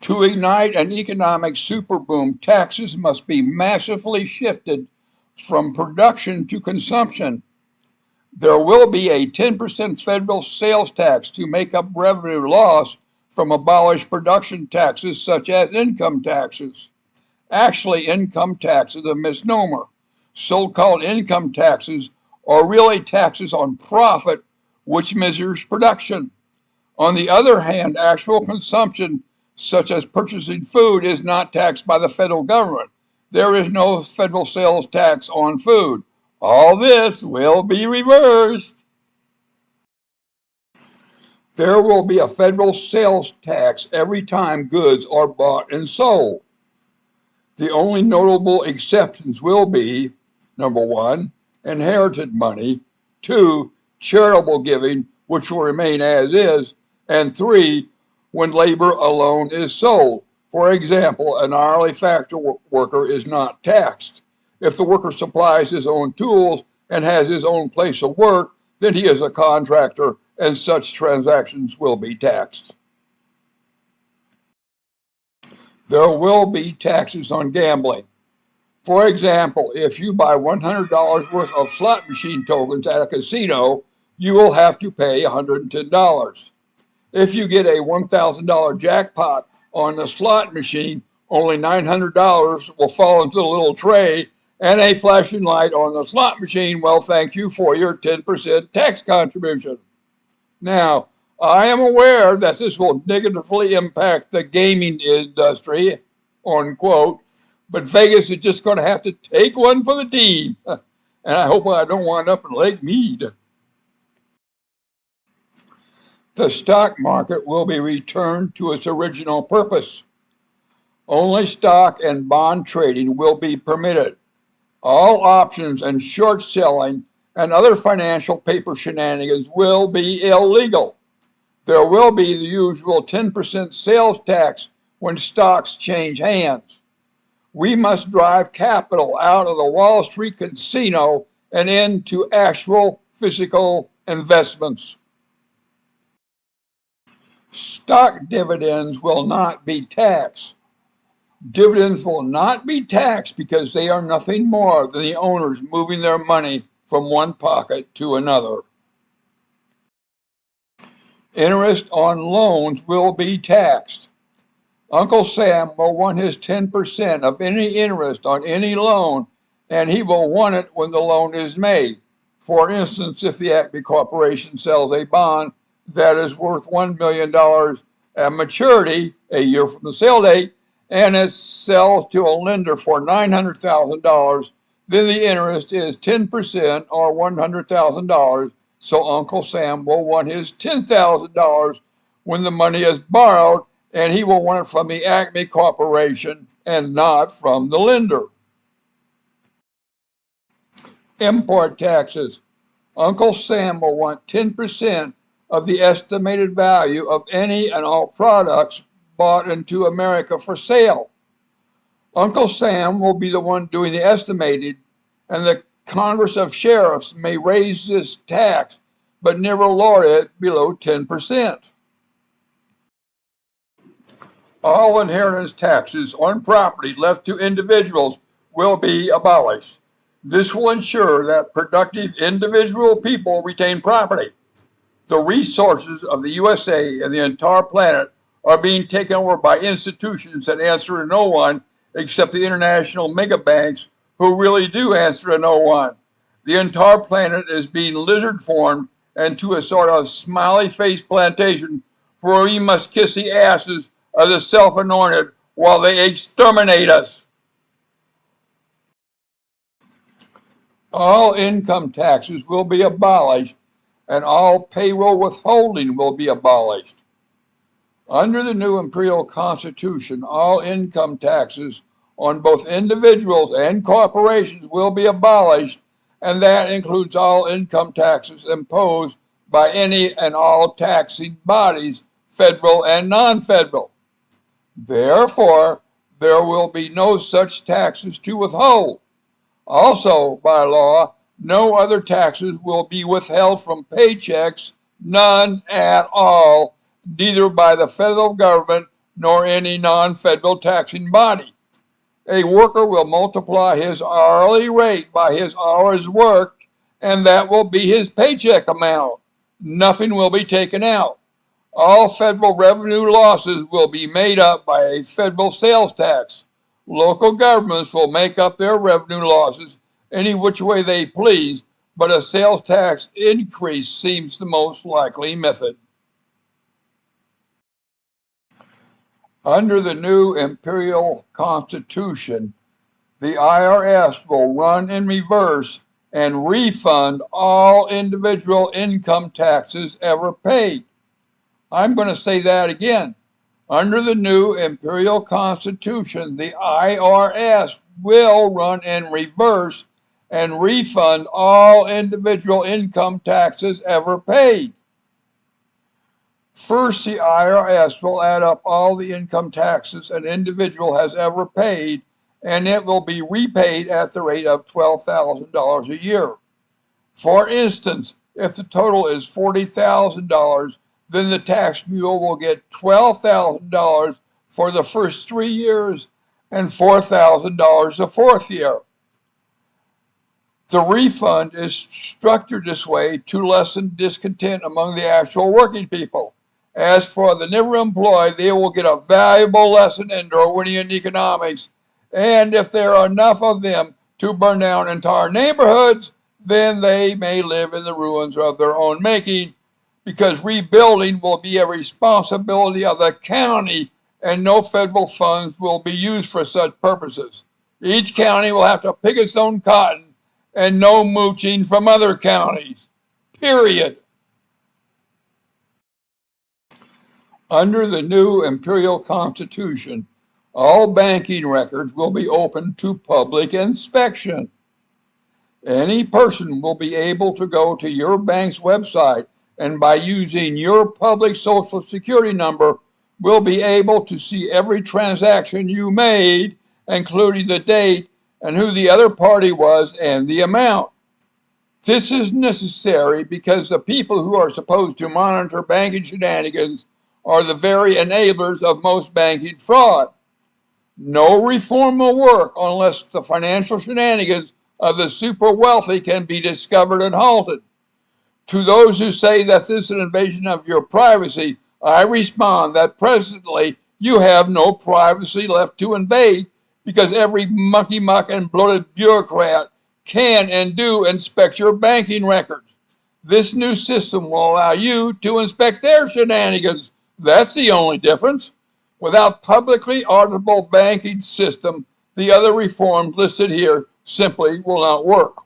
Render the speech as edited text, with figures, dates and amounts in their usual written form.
To ignite an economic superboom, taxes must be massively shifted from production to consumption. There will be a 10% federal sales tax to make up revenue loss from abolished production taxes such as income taxes. Actually, income tax is a misnomer. So-called income taxes are really taxes on profit, which measures production. On the other hand, actual consumption, such as purchasing food, is not taxed by the federal government. There is no federal sales tax on food. All this will be reversed. There will be a federal sales tax every time goods are bought and sold. The only notable exceptions will be number one, inherited money, two, charitable giving, which will remain as is, and three, when labor alone is sold. For example, an hourly factory worker is not taxed. If the worker supplies his own tools and has his own place of work, then he is a contractor and such transactions will be taxed. There will be taxes on gambling. For example, if you buy $100 worth of slot machine tokens at a casino, you will have to pay $110. If you get a $1,000 jackpot on the slot machine, only $900 will fall into the little tray, and a flashing light on the slot machine will thank you for your 10% tax contribution. Now, I am aware that this will negatively impact the gaming industry, unquote, but Vegas is just going to have to take one for the team. And I hope I don't wind up in Lake Mead. The stock market will be returned to its original purpose. Only stock and bond trading will be permitted. All options and short selling and other financial paper shenanigans will be illegal. There will be the usual 10% sales tax when stocks change hands. We must drive capital out of the Wall Street casino and into actual physical investments. Stock dividends will not be taxed. Dividends will not be taxed because they are nothing more than the owners moving their money from one pocket to another. Interest on loans will be taxed. Uncle Sam will want his 10% of any interest on any loan, and he will want it when the loan is made. For instance, if the Acme Corporation sells a bond that is worth $1 million at maturity, a year from the sale date, and it sells to a lender for $900,000, then the interest is 10% or $100,000. So Uncle Sam will want his $10,000 when the money is borrowed, and he will want it from the Acme Corporation and not from the lender. Import taxes. Uncle Sam will want 10% of the estimated value of any and all products bought into America for sale. Uncle Sam will be the one doing the estimating, and the Congress of Sheriffs may raise this tax, but never lower it below 10%. All inheritance taxes on property left to individuals will be abolished. This will ensure that productive individual people retain property. The resources of the USA and the entire planet are being taken over by institutions that answer to no one except the international mega banks who really do answer to no one. The entire planet is being lizard formed into a sort of smiley face plantation where we must kiss the asses of the self anointed while they exterminate us. All income taxes will be abolished and all payroll withholding will be abolished. Under the new Imperial Constitution, all income taxes on both individuals and corporations will be abolished, and that includes all income taxes imposed by any and all taxing bodies, federal and non-federal. Therefore, there will be no such taxes to withhold. Also, by law, no other taxes will be withheld from paychecks, none at all, neither by the federal government nor any non-federal taxing body. A worker will multiply his hourly rate by his hours worked, and that will be his paycheck amount. Nothing will be taken out. All federal revenue losses will be made up by a federal sales tax. Local governments will make up their revenue losses any which way they please, but a sales tax increase seems the most likely method. Under the new imperial constitution, the IRS will run in reverse and refund all individual income taxes ever paid. I'm going to say that again. Under the new imperial constitution, the IRS will run in reverse and refund all individual income taxes ever paid. First, the IRS will add up all the income taxes an individual has ever paid, and it will be repaid at the rate of $12,000 a year. For instance, if the total is $40,000, then the tax mule will get $12,000 for the first 3 years and $4,000 the fourth year. The refund is structured this way to lessen discontent among the actual working people. As for the never employed, they will get a valuable lesson in Darwinian economics, and if there are enough of them to burn down entire neighborhoods, then they may live in the ruins of their own making, because rebuilding will be a responsibility of the county and no federal funds will be used for such purposes. Each county will have to pick its own cotton and no mooching from other counties. Period. Under the new imperial constitution, all banking records will be open to public inspection. Any person will be able to go to your bank's website and by using your public social security number will be able to see every transaction you made, including the date and who the other party was and the amount. This is necessary because the people who are supposed to monitor banking shenanigans are the very enablers of most banking fraud. No reform will work unless the financial shenanigans of the super wealthy can be discovered and halted. To those who say that this is an invasion of your privacy, I respond that presently you have no privacy left to invade because every monkey muck and bloated bureaucrat can and do inspect your banking records. This new system will allow you to inspect their shenanigans. That's the only difference. Without publicly auditable banking system, the other reforms listed here simply will not work.